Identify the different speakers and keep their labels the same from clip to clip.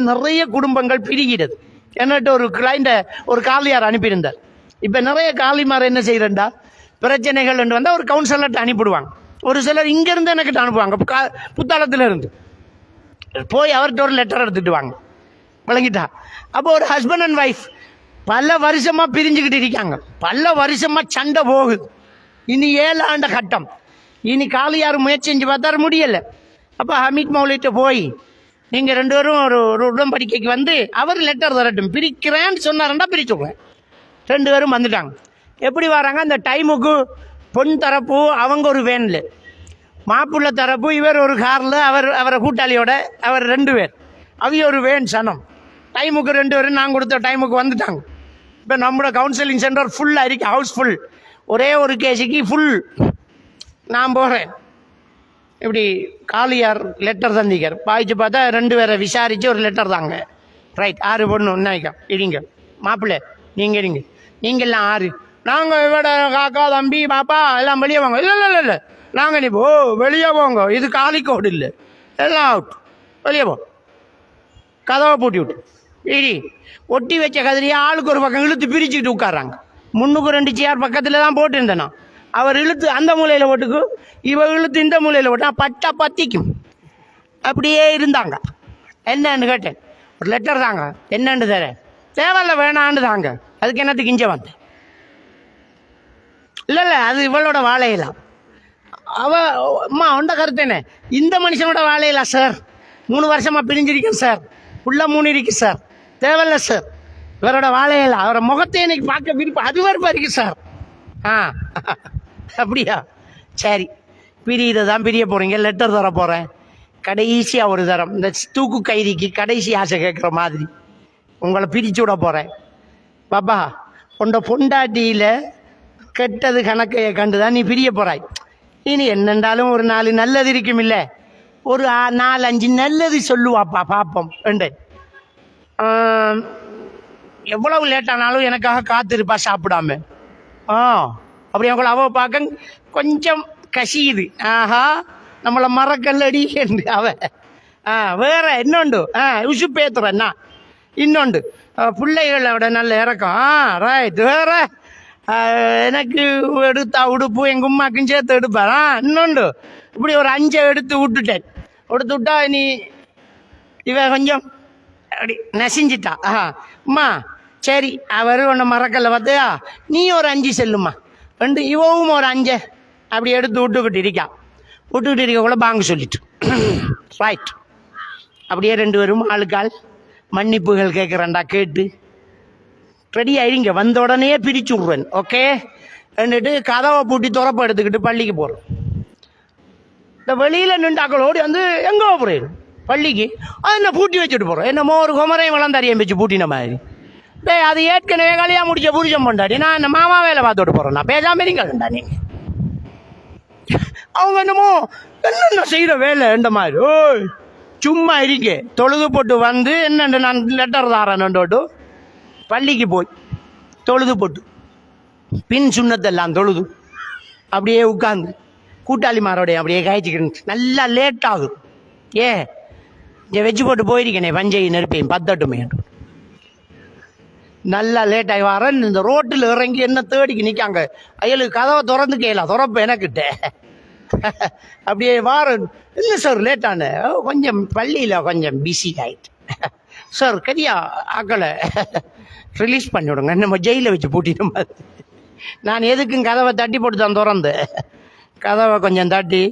Speaker 1: நிறைய குடும்பங்கள் பிரிகிறது. என்னட்டு ஒரு கிளைண்ட ஒரு காலியார் அனுப்பியிருந்தார். இப்போ நிறைய காலிமார் என்ன செய்யறா, பிரச்சனைகள் வந்தால் ஒரு கவுன்சிலர்கிட்ட அனுப்பிடுவாங்க. ஒரு சிலர் இங்கேருந்து எனக்கிட்ட அனுப்புவாங்க, புத்தாளத்தில் இருந்து போய் அவர்கிட்ட ஒரு லெட்டர் எடுத்துட்டு வாங்க, விளங்கிட்டா. அப்போ ஒரு ஹஸ்பண்ட் அண்ட் ஒய்ஃப் பல வருஷமாக பிரிஞ்சுக்கிட்டு இருக்காங்க, பல வருஷமாக சண்டை போகுது. இனி 7 ஆண்டு கட்டம். இனி காலியார் முயற்சி செஞ்சு பார்த்தா முடியலை. அப்போ ஹமீத் மௌலிட்ட போய் நீங்கள் 2 பேரும் ஒரு உடன்படிக்கைக்கு வந்து அவர் லெட்டர் தரட்டும், பிரிக்கிறேன்னு சொன்னார்டா பிரிச்சுடுவேன். 2 பேரும் வந்துட்டாங்க. எப்படி வராங்க, அந்த டைமுக்கு பொன் தரப்பு அவங்க ஒரு வேனில், மாப்பிள்ளை தரப்பு இவர் ஒரு காரில், அவரை கூட்டாளியோட அவர் 2 பேர், அவங்க ஒரு வேன் சனம். டைமுக்கு 2 பேரும் நான் கொடுத்த டைமுக்கு வந்துட்டாங்க. இப்போ நம்மளோட கவுன்சிலிங் சென்டர் ஃபுல்லாக இருக்கு, ஹவுஸ் ஃபுல். ஒரே ஒரு கேஸுக்கு ஃபுல். நான் போகிறேன், இப்படி காலியார் லெட்டர் தந்திக்கார். பாய்ச்சி பார்த்தா 2 பேரை விசாரித்து ஒரு லெட்டர் தாங்க. ரைட், 6 பொண்ணு நினைக்க இடிங்க. மாப்பிள்ளை நீங்கள் இடிங்க. நீங்கள்லாம் 6, நாங்கள் இவட காக்கா தம்பி பாப்பா எல்லாம் வெளியே வாங்க. இல்லை இல்லை இல்லை, நாங்கள் நீ வெளியே போங்க, இது காலிக்கோடு இல்லை, எல்லாம் அவுட், வெளியே போ. கதவை பூட்டி விட்டு இடி ஒட்டி வச்ச கதிரியை ஆளுக்கு ஒரு பக்கம் இழுத்து பிரிச்சுக்கிட்டு உட்காராங்க. முன்னுக்கு 2 சேர் பக்கத்தில் தான் போட்டுருந்தேனா. அவர் இழுத்து அந்த மூலையில் ஓட்டுக்கு, இவ இழுத்து இந்த மூலையில் ஓட்டா பட்டா பத்திக்கும். அப்படியே இருந்தாங்க. என்னன்னு கேட்டேன், ஒரு லெட்டர் தாங்க, என்னன்னு தர தேவையில்ல வேணான்னு தாங்க, அதுக்கு என்னத்துக்கு இங்கே வந்தேன். இல்லை இல்லை, அது இவளோட வாழையலாம். அம்மா உண்ட கருத்தேனே, இந்த மனுஷனோட வாழையலாம் சார், 3 வருஷமாக பிரிஞ்சிருக்கேன் சார், உள்ள 3 இருக்கு சார், தேவையில்ல சார், இவரோட வாழையலாம். அவரை முகத்தை எனக்கு பார்க்க விருப்பம், அது வரைப்பா இருக்கு சார். அப்படியா, சரி பிரியிற தான் பிரிய போகிறீங்க, லெட்டர் தர போகிறேன். கடைசியாக ஒரு தரம் இந்த தூக்கு கைதிக்கு கடைசி ஆசை கேட்குற மாதிரி உங்களை பிரித்து விட போகிறேன். பாப்பா உண்ட பொண்டாட்டியில் கெட்டது கணக்கையை கண்டு தான் நீ பிரிய போகிறாய். இனி என்னென்றாலும் ஒரு 4 நல்லது இருக்கும், இல்லை ஒரு 4-5 நல்லது சொல்லுவாப்பா பார்ப்போம். ரெண்டு எவ்வளவு லேட்டானாலும் எனக்காக காத்திருப்பா சாப்பிடாம. அப்படி அவங்கள அவ பார்க்க கொஞ்சம் கசியுது. ஆஹா நம்மளை மறக்கல்லடி என்று அவ. வேற இன்னொண்டு உசுப்பேத்துறேன்னா இன்னொண்டு பிள்ளைகளோட நல்ல இறக்கம். ரைட், வேற எனக்கு எடுத்தா உடுப்பு எங்கள் உமாக்கும் சேர்த்து எடுப்பேன். இன்னொண்டு இப்படி ஒரு 5 எடுத்து விட்டுட்டேன். எடுத்து விட்டா நீ இவ கொஞ்சம் அப்படி நசிஞ்சிட்டா. அம்மா சரி அவர் ஒன்று மறக்கல பார்த்தியா, நீ ஒரு 5 செல்லுமா, 2 இவவும் ஒரு 5 அப்படி எடுத்து விட்டுக்கிட்டு இருக்கக்குள்ள பாங்க சொல்லிட்டு ரைட். அப்படியே 2 பேரும் ஆளுக்கால் மன்னிப்புகள் கேட்குறேன்டா கேட்டு ரெடி ஆயிருங்க. வந்த உடனே பிரிச்சு விட்றேன். ஓகே என்னட்டு கதவை பூட்டி துறப்ப எடுத்துக்கிட்டு பள்ளிக்கு போகிறேன். இந்த வெளியில் நின்றாக்களோடு வந்து எங்கே போகிறேன் பள்ளிக்கு, அது என்ன பூட்டி வச்சுட்டு போகிறோம். என்னமோ ஒரு குமரையும் வளர்ந்தாரியம் வச்சு பூட்டின மாதிரி. அது ஏற்கனவே கல்யாணம் முடிச்ச புருஷன் பொண்டாடி, நான் என்ன மாமா வேலை பார்த்துட்டு போகிறேன். நான் பேசாம இருங்கடா நீங்கள். அவங்க என்னமோ என்னென்ன செய்கிற வேலை என்ற மாதிரி. சும்மா இருக்க தொழுது போட்டு வந்து என்னென்று நான் லெட்டர் தாரேன்னுட்டு பள்ளிக்கு போய் தொழுது போட்டு பின் சுண்ணத்தெல்லாம் தொழுது அப்படியே உட்காந்து கூட்டாளிமாரோடைய அப்படியே காய்ச்சிக்கிட்டு நல்லா லேட் ஆகும். இங்கே வச்சு போட்டு போயிருக்கேனே பஞ்சை நெருப்பையும் 10 நல்லா லேட் ஆகி வரேன். இந்த ரோட்டில் இறங்கி என்ன தேடிக்கு நிற்காங்க. அயலுக்கு கதவை திறந்து கேட்கலாம், திறப்ப எனக்கிட்ட அப்படியே வாரன். இல்லை சார் லேட்டான கொஞ்சம் பள்ளியில் கொஞ்சம் பிஸி ஆகிட்டு சார், கரியா ஆக்களை ரிலீஸ் பண்ணி விடுங்க, நம்ம ஜெயிலில் வச்சு பூட்டின மாதிரி. நான் எதுக்கும் கதவை தட்டி போட்டு தான் திறந்து, கதவை கொஞ்சம் தட்டி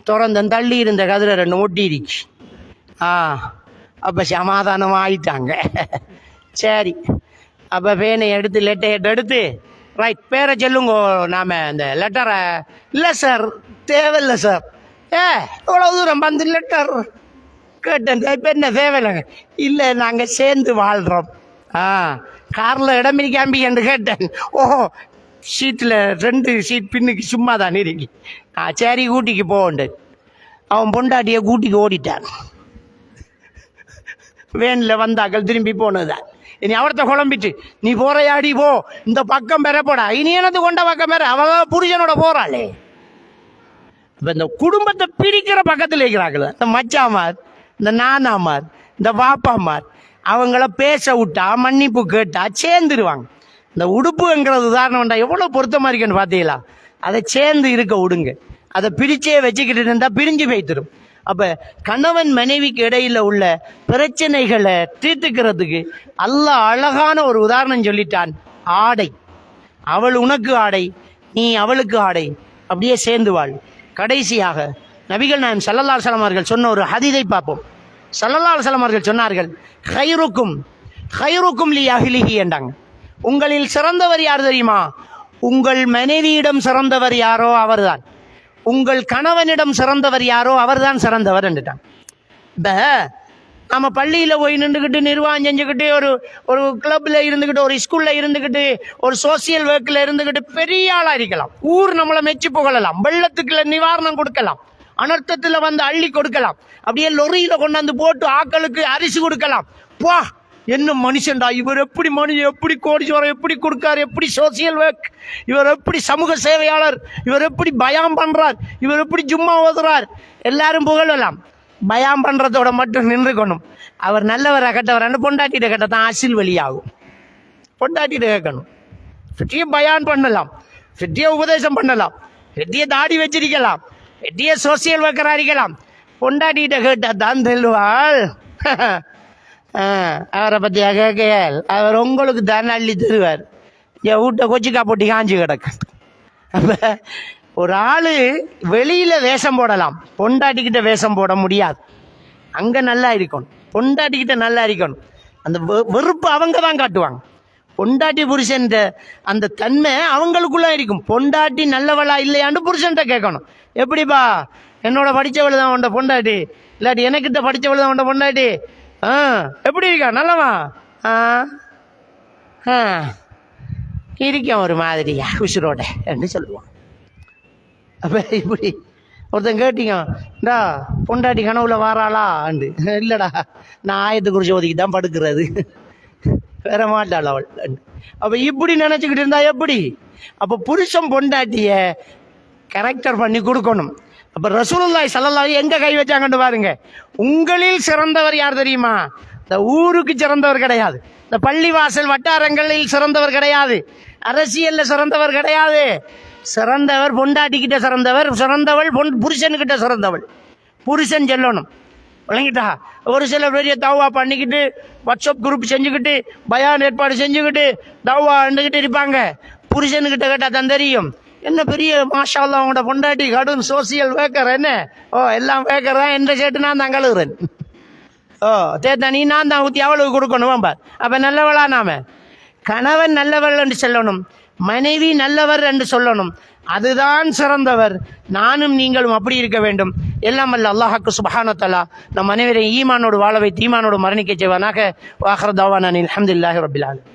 Speaker 1: திறந்தேன். தள்ளி இருந்த கதிரை 2 ஒட்டிருச்சு. அப்போ சமாதானமாக ஆயிட்டாங்க. சரி அப்போ பேனை எடுத்து லெட்டர் எடுத்து ரைட் பேரை சொல்லுங்க, நாம் இந்த லெட்டரை. இல்லை சார் தேவையில்லை சார். இவ்வளோ தூரம் வந்து லெட்டர் கேட்டேன், இப்போ என்ன தேவையில்லைங்க. இல்லை நாங்கள் சேர்ந்து வாழ்கிறோம். காரில் இடம் இருக்காம்பி என்று கேட்டேன். சீட்டில் 2 சீட் பின்னுக்கு சும்மா தான் இருக்கு. சரி ஊட்டிக்கு போகண்டு. அவன் பொண்டாட்டியை கூட்டிக்கு ஓடிட்டான். வேனில் வந்தாக்கள் திரும்பி போனதுதான். இனி அவர்த்த குழம்பிட்டு நீ போறையாடி போ, இந்த பக்கம் பெற போடா. இனி எனது கொண்ட பக்கம் பெற அவ புருஷனோட போறாளே. இப்போ இந்த குடும்பத்தை பிரிக்கிற பக்கத்தில் இருக்கிறாங்கள இந்த மச்சாமார், இந்த நானாமார், இந்த வாப்பாமார் அவங்கள பேச விட்டா மன்னிப்பு கேட்டா சேர்ந்துருவாங்க. இந்த உடுப்புங்கிறது உதாரணம்டா எவ்வளோ பொருத்தமாக இருக்குன்னு பார்த்தீங்களா? அதை சேர்ந்து இருக்க விடுங்க. அதை பிரிச்சே வச்சுக்கிட்டு இருந்தால் பிரிஞ்சு வைத்திரும். அப்போ கணவன் மனைவிக்கு இடையில உள்ள பிரச்சனைகளை தீர்த்துக்கிறதுக்கு அல்லாஹ் அழகான ஒரு உதாரணம் சொல்லிட்டான். ஆடை, அவள் உனக்கு ஆடை, நீ அவளுக்கு ஆடை, அப்படியே சேர்ந்து வாழ். கடைசியாக நபிகள் நாயகம் ஸல்லல்லாஹு அலைஹி வஸல்லம் அவர்கள் சொன்ன ஒரு ஹதீஸை பார்ப்போம். ஸல்லல்லாஹு அலைஹி வஸல்லம் அவர்கள் சொன்னார்கள், கைருக்கும் லி அஹ்லிஹி என்றாங்க. உங்களில் சிறந்தவர் யார் தெரியுமா? உங்கள் மனைவியிடம் சிறந்தவர் யாரோ அவர்தான். உங்கள் கணவனிடம் சிறந்தவர் யாரோ அவர்தான் சிறந்தவர் என்றுட்டான். இப்போ நம்ம பள்ளியில் போய் நின்றுக்கிட்டு நிர்வாகம் செஞ்சுக்கிட்டு ஒரு கிளப்பில் இருந்துக்கிட்டு ஒரு ஸ்கூலில் இருந்துக்கிட்டு ஒரு சோசியல் ஒர்க்கில் இருந்துக்கிட்டு பெரிய ஆளாக இருக்கலாம். ஊர் நம்மளை மெச்சு புகழலாம், வெள்ளத்துக்குள்ள நிவாரணம் கொடுக்கலாம், அனர்த்தத்தில் வந்து அள்ளி கொடுக்கலாம், அப்படியே லொரியில் கொண்டாந்து போட்டு ஆக்களுக்கு அரிசி கொடுக்கலாம். பா என்ன மனுஷன்டா இவர்! எப்படி மனுஷன், எப்படி கோடீஸ்வரம், எப்படி கொடுக்கார், எப்படி சோசியல் ஒர்க், இவர் எப்படி சமூக சேவையாளர், இவர் எப்படி பயாம் பண்றார், இவர் எப்படி ஜும்மா ஓதுறார், எல்லாரும் புகழலாம். பயாம் பண்றதோட மட்டும் நின்றுக்கணும். அவர் நல்லவரா கெட்டவரான்னு பொண்டாட்டிட்ட கேட்டதான் அசில் வழியாகும். பொண்டாட்டிட்ட கேட்கணும். வெற்றிய பயான் பண்ணலாம், வெற்றிய உபதேசம் பண்ணலாம், வெற்றிய தாடி வச்சிருக்கலாம், வெற்றிய சோசியல் ஒர்க்கரா இருக்கலாம். பொண்டாட்டிட்ட கேட்டா தான் தெல்லுவாள். அவரை பற்றியா கேட்கையால் அவர் உங்களுக்கு தான் அள்ளி தருவார். என் வீட்டை கொச்சிக்கா போட்டி காஞ்சி கிடக்கு. அப்போ ஒரு ஆள் வெளியில் வேஷம் போடலாம், பொண்டாட்டிக்கிட்ட வேஷம் போட முடியாது. அங்கே நல்லா இருக்கணும், பொண்டாட்டிக்கிட்ட நல்லா இருக்கணும். அந்த வெறுப்பு அவங்க தான் காட்டுவாங்க. பொண்டாட்டி புருஷன் அந்த தன்மை அவங்களுக்குள்ள இருக்கும். பொண்டாட்டி நல்லவளா இல்லையான்னு புருஷன்கிட்ட கேட்கணும். எப்படிப்பா என்னோட படித்தவள் தான் உண்ட பொண்டாட்டி, இல்லாட்டி எனக்கிட்ட படித்தவள் தான் உண்ட பொண்டாட்டி, எப்படி இருக்கா, நல்லவா இருக்கேன் ஒரு மாதிரியா உசுரோட என்று சொல்லுவான். அப்போ இப்படி ஒருத்தன் கேட்டீங்கடா பொண்டாட்டி கனவுல வாராளா அண்டு, இல்லைடா நான் ஆயத்து குறிச்சி ஒதுக்கி தான் படுக்கிறது, வேற மாட்டாள் அவள். அப்போ இப்படி நினச்சிக்கிட்டு இருந்தா எப்படி? அப்போ புருஷன் பொண்டாட்டிய கேரக்டர் பண்ணி கொடுக்கணும். அப்போ ரசூலுல்லாஹி ஸல்லல்லாஹு எங்க கை வச்சாங்கன்னு பாருங்க. உங்களில் சிறந்தவர் யார் தெரியுமா? இந்த ஊருக்கு சிறந்தவர் கிடையாது, இந்த பள்ளிவாசல் வட்டாரங்களில் சிறந்தவர் கிடையாது, அரசியல்ல சிறந்தவர் கிடையாது. சிறந்தவர் பொண்டாட்டிக்கிட்ட சிறந்தவர், சிறந்தவள் புருஷனுக்கிட்ட சிறந்தவள். புருஷன் சொல்லணும், விளங்கிட்டா? ஒரு சில பெரிய தவா பண்ணிக்கிட்டு வாட்ஸ்அப் குரூப் செஞ்சுக்கிட்டு பயான் ஏற்பாடு செஞ்சுக்கிட்டு தவா அண்டுக்கிட்டு இருப்பாங்க. புருஷனுக்கிட்ட கேட்டால் தான் தெரியும். என்ன பெரிய மாஷா அல்லாஹ் அவங்களோட பொண்டாட்டி கடும் சோசியல் வேக்கர், என்ன எல்லாம் வேக்கர் தான், என்ற சேட்டு நான் தான் கழுகுறேன், தேத்தா நீ நான் தான் ஊற்றி அவளுக்கு கொடுக்கணும் பார். அப்போ நல்லவளா? நாம கணவன் நல்லவர் என்று சொல்லணும், மனைவி நல்லவர் என்று சொல்லணும். அதுதான் சிறந்தவர். நானும் நீங்களும் அப்படி இருக்க வேண்டும். எல்லாம் அல்ல அல்லாஹ்வுக்கு சுப்ஹானஹு வ தஆலா நம் அனைவரையும் ஈமானோடு வாழ வைத்து ஈமானோடு மரணிக்க செய்வானாக. வாஹிரு தஅவானா அல்ஹம்துலில்லாஹி ரப்பில் ஆலமீன்.